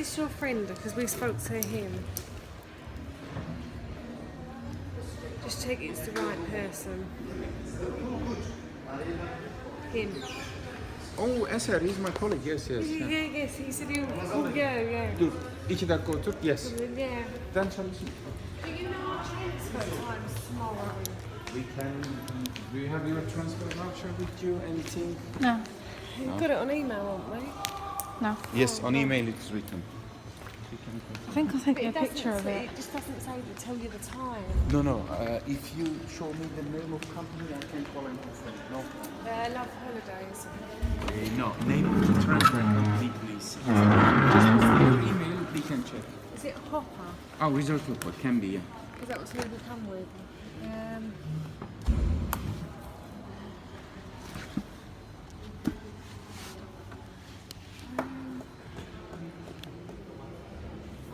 this your friend? Because we spoke to him. Just check it's the right person. Him. Oh, Eser, he's my colleague. Yes. Yes, he said he'll call you, yeah. Dur, 2 dakika otur. Yes. Yeah. Ben çalışayım. Do you know our transfer times tomorrow? We can. Do you have your transfer voucher with you? Anything? No, We've got it on email, haven't we? no. Yes, on email it's written. I think I'll take But a it doesn't picture of say, it. it just doesn't say to tell you the time. No. If you show me the name of company, I can call and confirm. No. Love Holidays. No, name of the transfer company, please. Just your email, we can check. Is it Hopper? Oh, Resort Report can be, yeah. Is that what we will come with?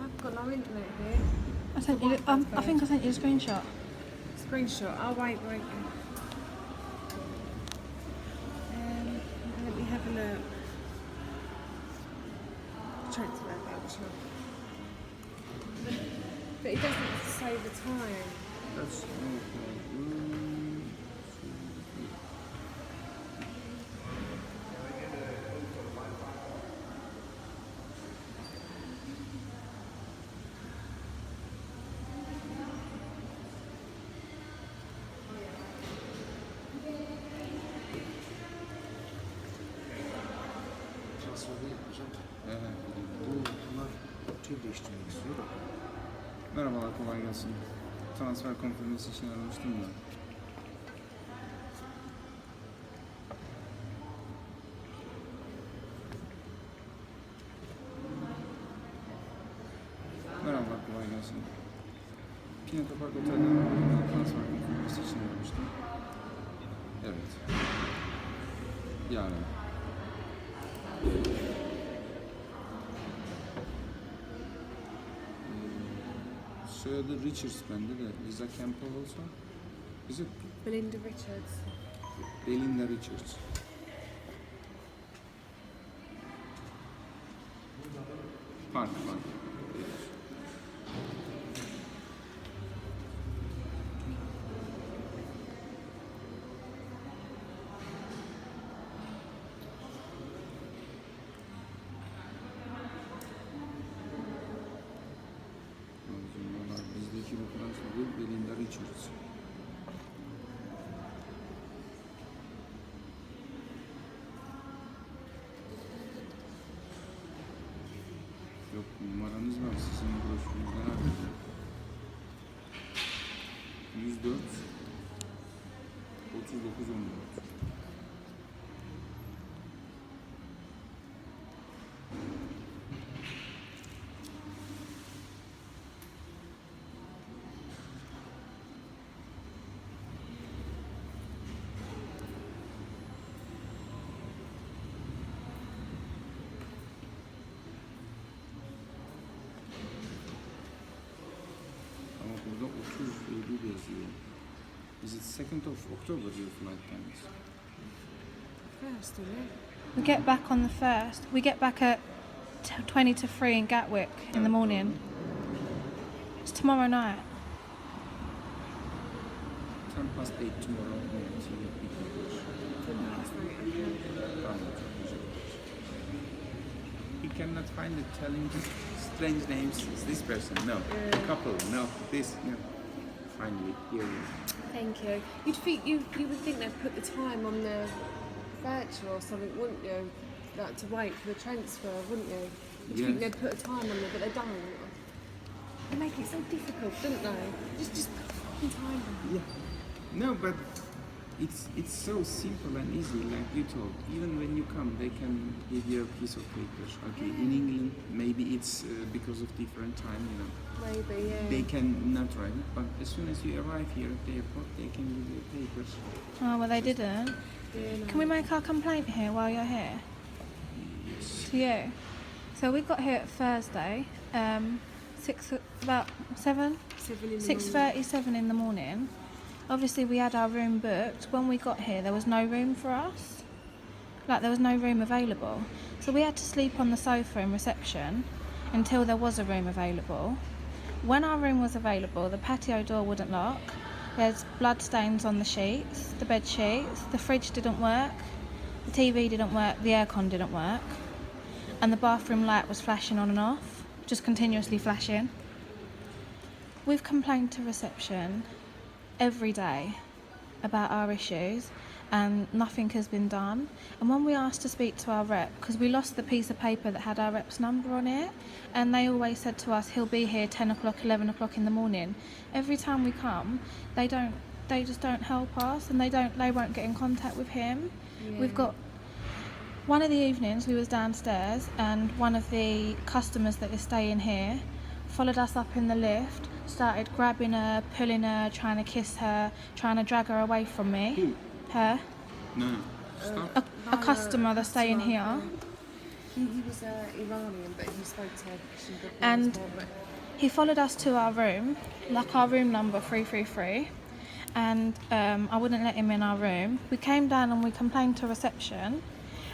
I've got no internet here. I sent you. I think I sent you a screenshot. Screenshot. Oh, wait. Let me have a look. Transfer voucher. But it doesn't say the time. That's okay. Bunlar tüy değiştirmek istiyor. Merhabalar, kolay gelsin. Transfer konfirmesi için aramıştım da. Merhabalar, kolay gelsin. Pinnacle Park Otel'den transfer konfirmesi için aramıştım. Evet. Yarın. Soyadı Richards bende de. Lisa Campbell olsa. Is it Belinda Richards. Belinda Richards? Park. Bizdeki referans adı Belinda Richards. Yok, numaranız var. Sizin broşürünüzden arıyorum. 104 39 14. Ama burada 30 Eylül yazıyor. Is it 2nd of October your flight times? First, isn't it? We get back on the 1st. We get back at 20 to 3 in Gatwick in the morning. It's tomorrow night. 8 tomorrow morning. He cannot find it telling strange names. Is this person? No. Couple? No. This? No. Finally, here we are. Thank you. You would think they'd put the time on the voucher or something, wouldn't you? Like to wait for the transfer, wouldn't you? You'd think they'd put a time on there, but they don't. They make it so difficult, don't they? Just put a fucking time on. Yeah. No, but it's so simple and easy, like you told. Even when you come, they can give you a piece of paper. Okay, in England, maybe it's because of different time, you know. Maybe, yeah. They can not write it, but as soon as you arrive here at the airport, they can give you papers. Oh well, they didn't. Yeah, no. Can we make our complaint here while you're here? To you. So we got here at Thursday, about 7? 6:37 in the morning. Obviously we had our room booked. When we got here there was no room for us. Like there was no room available. So we had to sleep on the sofa in reception. until there was a room available. When our room was available, the patio door wouldn't lock. There's blood stains on the sheets, the bed sheets, the fridge didn't work, the TV didn't work, the aircon didn't work, and the bathroom light was flashing on and off, just continuously flashing. We've complained to reception every day about our issues and nothing has been done. And when we asked to speak to our rep, because we lost the piece of paper that had our rep's number on it, and they always said to us he'll be here 10 o'clock, 11 o'clock in the morning. Every time we come, they just don't help us, and they won't get in contact with him. Yeah. We've got one of the evenings we was downstairs, and one of the customers that is staying here followed us up in the lift, started grabbing her, pulling her, trying to kiss her, trying to drag her away from me. Who? Her. No. Stop. A customer that's staying here. He was Iranian, but he spoke Turkish and good And as well, but he followed us to our room, like our room number 333, and I wouldn't let him in our room. We came down and we complained to reception,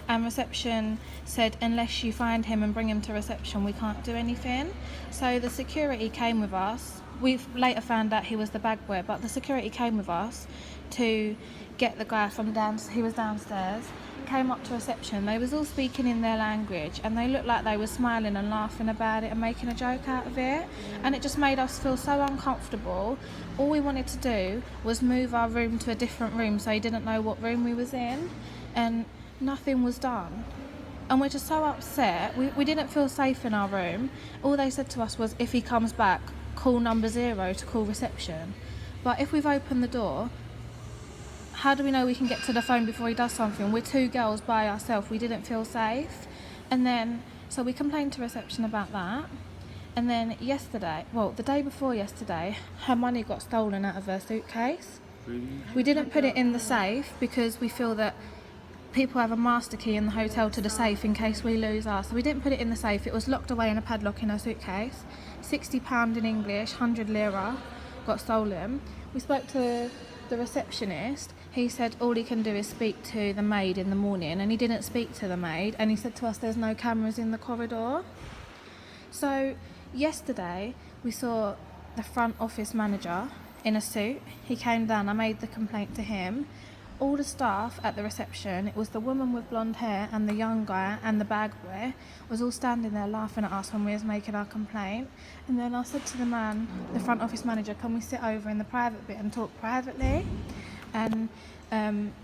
and reception said unless you find him and bring him to reception, we can't do anything. So the security came with us. We've later found out he was the bag boy, but the security came with us to get the guy from he was downstairs, came up to reception. They was all speaking in their language, and they looked like they were smiling and laughing about it and making a joke out of it, and it just made us feel so uncomfortable. All we wanted to do was move our room to a different room so he didn't know what room we was in, and nothing was done. And we're just so upset. We didn't feel safe in our room. All they said to us was, if he comes back, call number 0 to call reception. But if we've opened the door, how do we know we can get to the phone before he does something? We're 2 girls by ourselves. We didn't feel safe. And then, so we complained to reception about that. And then the day before yesterday, her money got stolen out of her suitcase. Really? We didn't put it in the safe because we feel that people have a master key in the hotel to the safe in case we lose ours. So we didn't put it in the safe. It was locked away in a padlock in her suitcase. £60 in English, 100 lira got stolen. We spoke to the receptionist. He said all he can do is speak to the maid in the morning, and he didn't speak to the maid, and he said to us there's no cameras in the corridor. So yesterday we saw the front office manager in a suit. He came down, I made the complaint to him. All the staff at the reception, it was the woman with blonde hair and the young guy and the bag boy, was all standing there laughing at us when we was making our complaint. And then I said to the man, the front office manager, can we sit over in the private bit and talk privately? And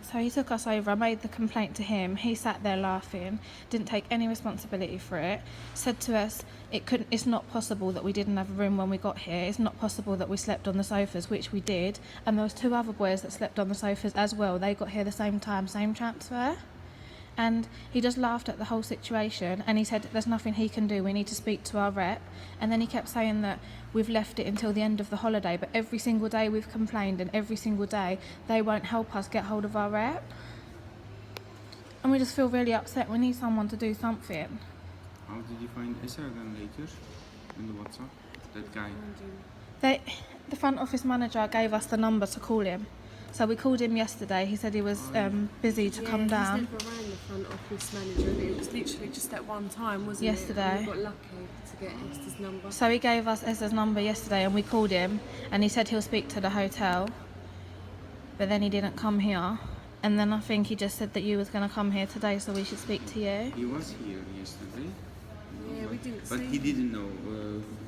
so he took us over. I made the complaint to him. He sat there laughing, didn't take any responsibility for it, said to us it's not possible that we didn't have a room when we got here. It's not possible that we slept on the sofas, which we did. And there was 2 other boys that slept on the sofas as well. They got here the same time, same transfer. And he just laughed at the whole situation, and he said there's nothing he can do, we need to speak to our rep. And then he kept saying that we've left it until the end of the holiday, but every single day we've complained, and every single day they won't help us get hold of our rep. And we just feel really upset. We need someone to do something. How did you find Eser then later in the WhatsApp? That guy. The front office manager gave us the number to call him. So we called him yesterday. He said he was busy to come down. He's never rang the front office manager. It was literally just at one time, wasn't Yesterday. it? We got lucky to get Esther's number. So he gave us Esther's number yesterday, and we called him, and he said he'll speak to the hotel. But then he didn't come here. And then I think he just said that you was going to come here today, so we should speak to you. He was here yesterday. Yeah, we didn't But see he him. didn't know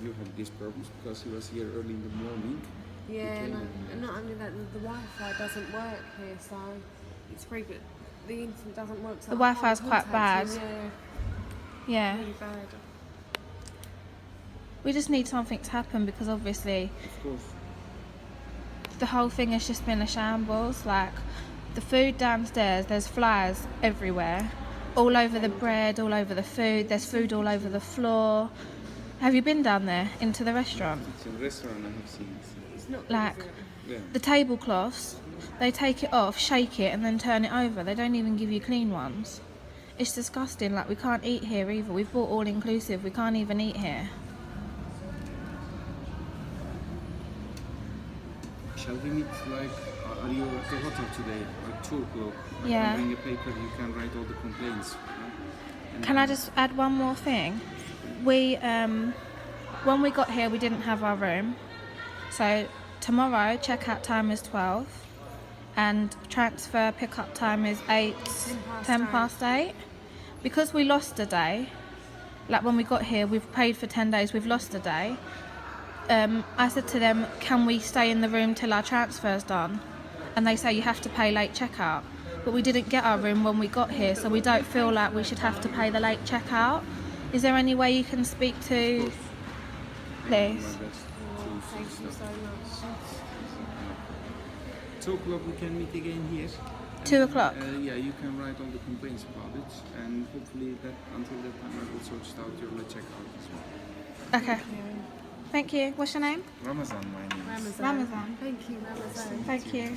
you had these problems because he was here early in the morning. Yeah, Okay. and not only that, the Wi-Fi doesn't work here, so it's free, but the internet doesn't work. So The I can't Wi-Fi is quite contact bad. him, Yeah. really bad. We just need something to happen because obviously Of course. the whole thing has just been a shambles. Like the food downstairs, there's flies everywhere, all over the bread, all over the food. There's food all over the floor. Have you been down there into the restaurant? It's a restaurant I have seen. It's not good, Like is it? Yeah. the tablecloths, they take it off, shake it, and then turn it over. They don't even give you clean ones. It's disgusting. Like we can't eat here either. We've bought all inclusive. We can't even eat here. Shall we meet like, are you at the hotel today? At 2 o'clock? I Yeah. can bring a paper, you can write all the complaints. And Can I then- just add one more thing? we when we got here we didn't have our room, so tomorrow checkout time is 12 and transfer pickup time is 10 past 8. Because we lost a day, like when we got here we've paid for 10 days, we've lost a day. I said to them, can we stay in the room till our transfer's done? And they say you have to pay late checkout, but we didn't get our room when we got here, so we don't feel like we should have to pay the late checkout. Is there any way you can speak to, please? Thank you so much. 2 o'clock we can meet again here. 2 o'clock? Yeah, you can write all the complaints about it, and hopefully that until that time I will sort out your late checkout as well. Okay. Thank you. What's your name? Ramazan, my name is. Ramazan. Ramazan. Thank you, Ramazan. Thank you.